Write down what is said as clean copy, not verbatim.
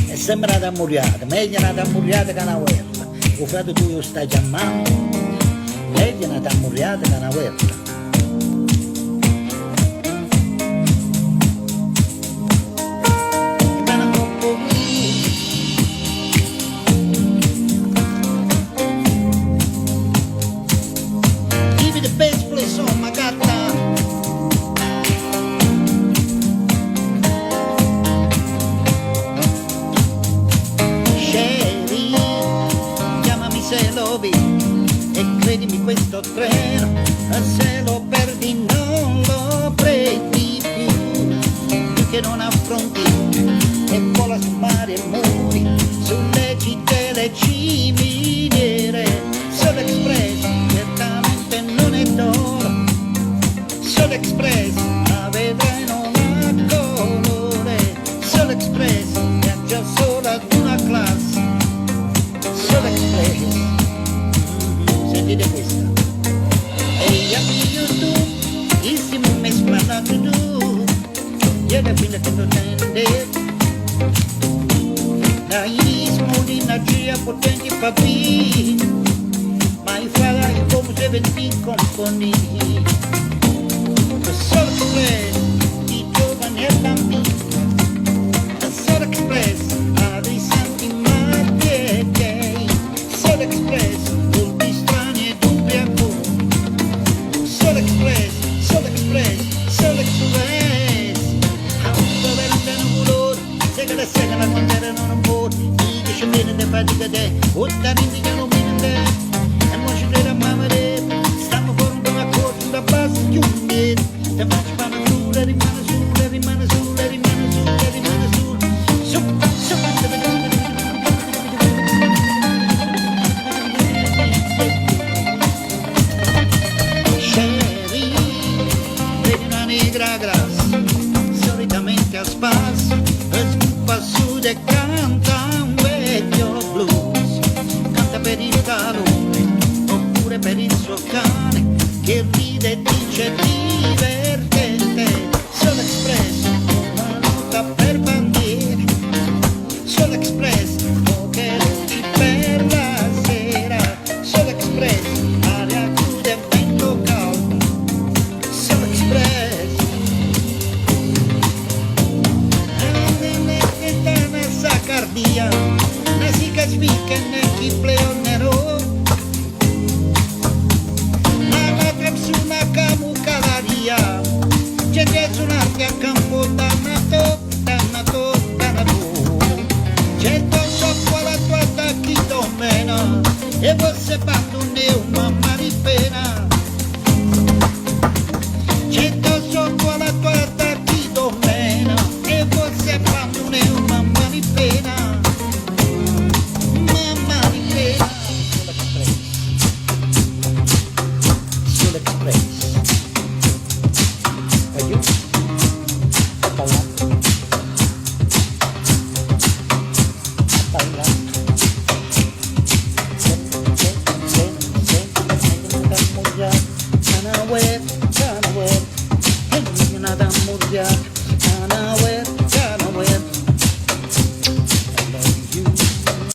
È sembrata muriata, meglio è nata muriata che una guerra. Il frate tuo sta chiamando, meglio è nata muriata che una guerra. Se lo vedi e credimi questo treno, se lo perdi non lo prendi più che non affronti e vola su mari e muri, sulle città e le ciminiere. Solo Express certamente non è d'oro, Solo Express la vedrai non ha colore, Solo Express viaggia solo ad una classe, Solo Express. Sentite questa. Ehi, amico tu, il Simone mi sparato tu, ieri fino a che non tende, naismo di energia potenti papi, ma i farai come se venti componi. Solo Express, i giovani e bambini, Solo Express, ha dei santi matti, Solo Express. Solo Express, Solo Express, Solo Express. A un governo nuvoloso, segala segala quando erano un po', i discendenti di fatica te, ottani che non mi te, e non ci crede a mamma te, stiamo fuori una corsa, una base, più un niente, te faccio fare sulle, rimane sulle, rimane sulle, rimane sulle, rimane sulle, su, su, negra grassa, solitamente a spasso, sbuffa su e canta un vecchio blues, canta per il calore, oppure per il suo cane, che ride e dice divertente. Solo Express, una nota per bandiere, Solo Express, poche luci per la sera, Solo Express, aria cruda e vento caldo, Solo Express. Ne si caspica ne chi pleo nero, ma trap su una camucalaria, c'è che suonarti a campo dannato, dannato, dannato, c'è tosso qua la tua tacchito meno, e forse fatto un mamma di pena, c'è tosso qua la tua tacchito meno, e forse fatto un mamma di pena. Solo Express.